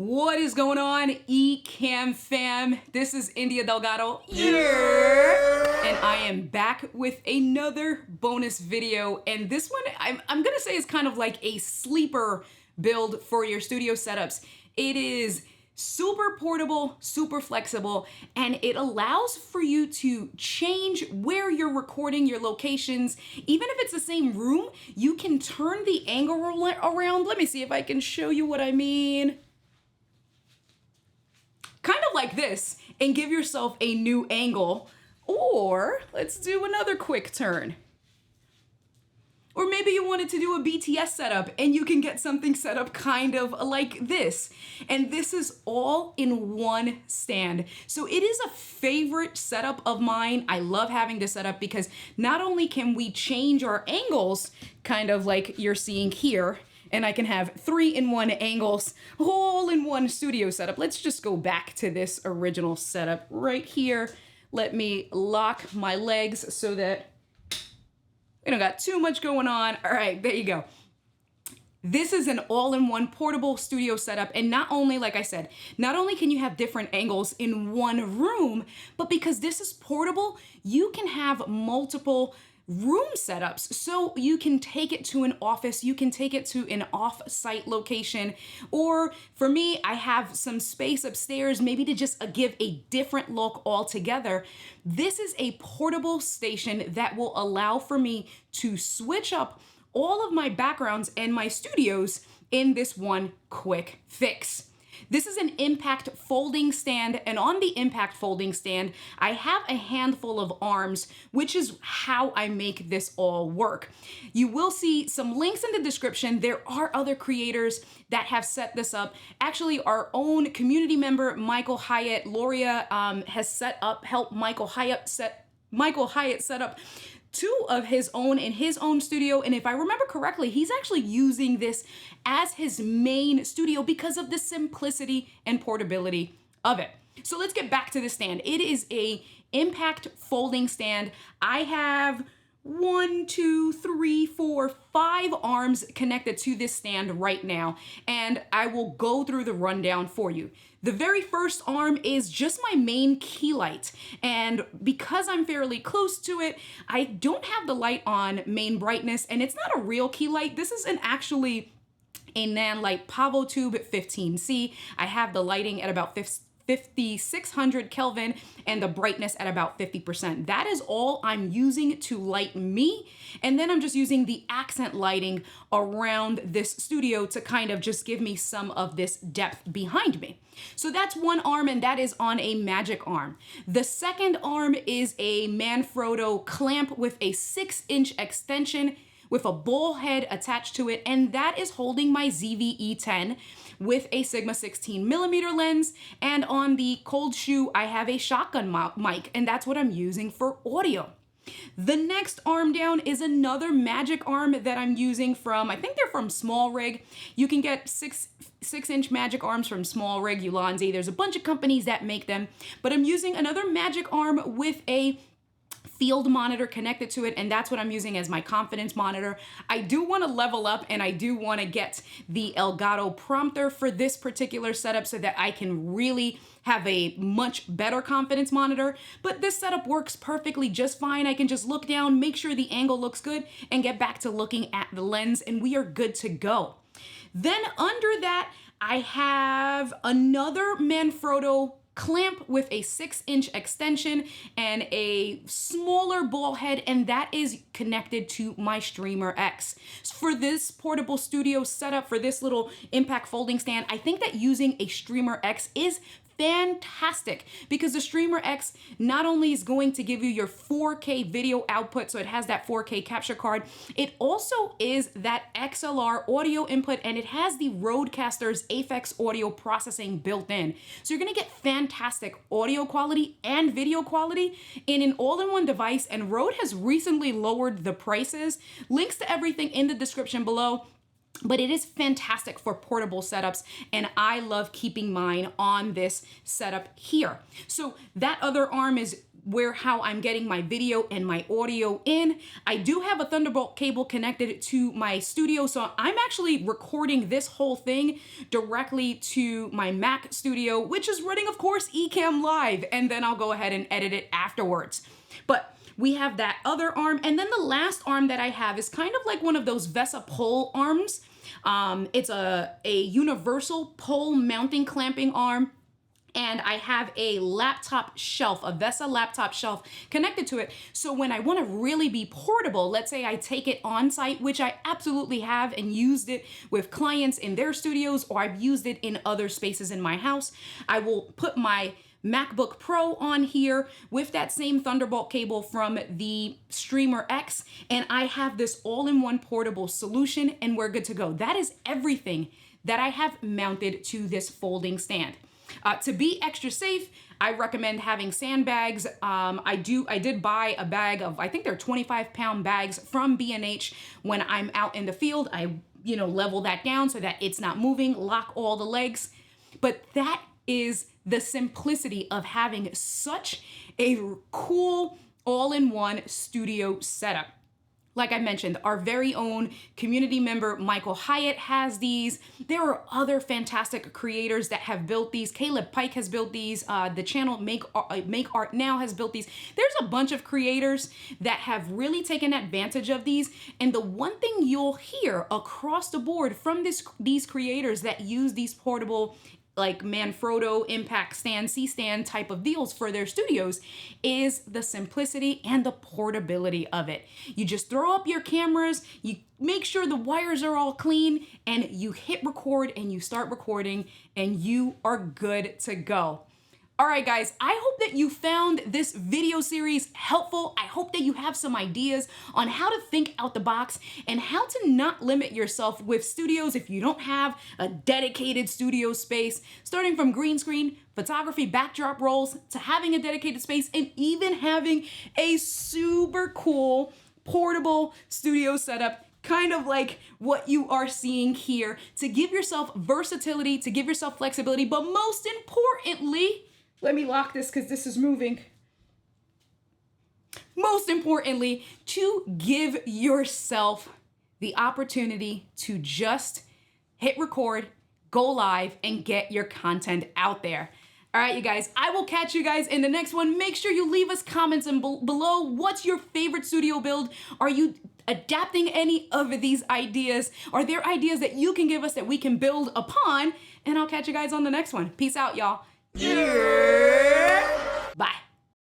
What is going on, eCam fam? This is India Delgado, and I am back with another bonus video. And this one, I'm gonna say is kind of like a sleeper build for your studio setups. It is super portable, super flexible, and it allows for you to change where you're recording your locations. Even if it's the same room, you can turn the angle around. Let me see if I can show you what I mean. Kind of like this, and give yourself a new angle. Or let's do another quick turn. Or maybe you wanted to do a BTS setup and you can get something set up kind of like this. And this is all in one stand. So it is a favorite setup of mine. I love having this setup because not only can we change our angles, kind of like you're seeing here, and I can have 3-in-1 angles, all in one studio setup. Let's just go back to this original setup right here. Let me lock my legs so that we don't got too much going on. All right, there you go. This is an all-in-one portable studio setup. And not only, like I said, not only can you have different angles in one room, but because this is portable, you can have multiple room setups. So you can take it to an office, you can take it to an off-site location, or for me, I have some space upstairs, maybe to just give a different look altogether. This is a portable station that will allow for me to switch up all of my backgrounds and my studios in this one quick fix. This is an impact folding stand, and on the impact folding stand, I have a handful of arms, which is how I make this all work. You will see some links in the description. There are other creators that have set this up. Actually, our own community member, Michael Hyatt, Loria, has helped Michael Hyatt set up two of his own in his own studio. And if I remember correctly, he's actually using this as his main studio because of the simplicity and portability of it. So let's get back to the stand. It is a impact folding stand. I have 5 arms connected to this stand right now, and I will go through the rundown for you. The very first arm is just my main key light, and because I'm fairly close to it, I don't have the light on main brightness, and it's not a real key light. This is actually a Nanlite Pavo Tube 15C. I have the lighting at about 5600 Kelvin and the brightness at about 50%. That is all I'm using to light me. And then I'm just using the accent lighting around this studio to kind of just give me some of this depth behind me. So that's one arm, and that is on a magic arm. The second arm is a Manfrotto clamp with a 6-inch extension with a ball head attached to it, and that is holding my ZV-E10 with a Sigma 16mm lens, and on the cold shoe, I have a shotgun mic, and that's what I'm using for audio. The next arm down is another magic arm that I'm using from, I think they're from Small Rig. You can get 6-inch magic arms from Small Rig, Ulanzi. There's a bunch of companies that make them, but I'm using another magic arm with a field monitor connected to it, and that's what I'm using as my confidence monitor. I do want to level up, and I do want to get the Delgado prompter for this particular setup so that I can really have a much better confidence monitor, but this setup works perfectly just fine. I can just look down, make sure the angle looks good, and get back to looking at the lens, and we are good to go. Then under that, I have another Manfrotto clamp with a 6-inch extension and a smaller ball head, and that is connected to my Streamer X. For this portable studio setup, for this little impact folding stand, I think that using a Streamer X is fantastic because the Streamer X not only is going to give you your 4K video output, so it has that 4K capture card, it also is that XLR audio input, and it has the Rodecaster's Aphex audio processing built in. So you're gonna get fantastic audio quality and video quality in an all-in-one device, and Rode has recently lowered the prices. Links to everything in the description below. But it is fantastic for portable setups, and I love keeping mine on this setup here. So that other arm is how I'm getting my video and my audio in. I do have a Thunderbolt cable connected to my studio, so I'm actually recording this whole thing directly to my Mac studio, which is running, of course, Ecamm Live, and then I'll go ahead and edit it afterwards. But we have that other arm, and then the last arm that I have is kind of like one of those VESA pole arms. It's a universal pole mounting clamping arm. And I have a laptop shelf, a VESA laptop shelf connected to it. So when I want to really be portable, let's say I take it on site, which I absolutely have and used it with clients in their studios, or I've used it in other spaces in my house, I will put my MacBook Pro on here with that same Thunderbolt cable from the Streamer X, and I have this all-in-one portable solution, and we're good to go. That is everything that I have mounted to this folding stand. To be extra safe, I recommend having sandbags. I did buy a bag of, I think they're 25-pound bags from B&H. When I'm out in the field, I level that down so that it's not moving, lock all the legs. But that is the simplicity of having such a cool all-in-one studio setup. Like I mentioned, our very own community member, Michael Hyatt, has these. There are other fantastic creators that have built these. Caleb Pike has built these. The channel Make Art Now has built these. There's a bunch of creators that have really taken advantage of these. And the one thing you'll hear across the board from these creators that use these portable like Manfrotto, Impact Stand, C-Stand type of deals for their studios is the simplicity and the portability of it. You just throw up your cameras, you make sure the wires are all clean, and you hit record and you start recording and you are good to go. All right, guys, I hope that you found this video series helpful. I hope that you have some ideas on how to think out the box and how to not limit yourself with studios if you don't have a dedicated studio space, starting from green screen, photography, backdrop rolls, to having a dedicated space and even having a super cool portable studio setup, kind of like what you are seeing here, to give yourself versatility, to give yourself flexibility, but most importantly, let me lock this because this is moving. Most importantly, to give yourself the opportunity to just hit record, go live, and get your content out there. All right, you guys, I will catch you guys in the next one. Make sure you leave us comments below. What's your favorite studio build? Are you adapting any of these ideas? Are there ideas that you can give us that we can build upon? And I'll catch you guys on the next one. Peace out, y'all. Yeah.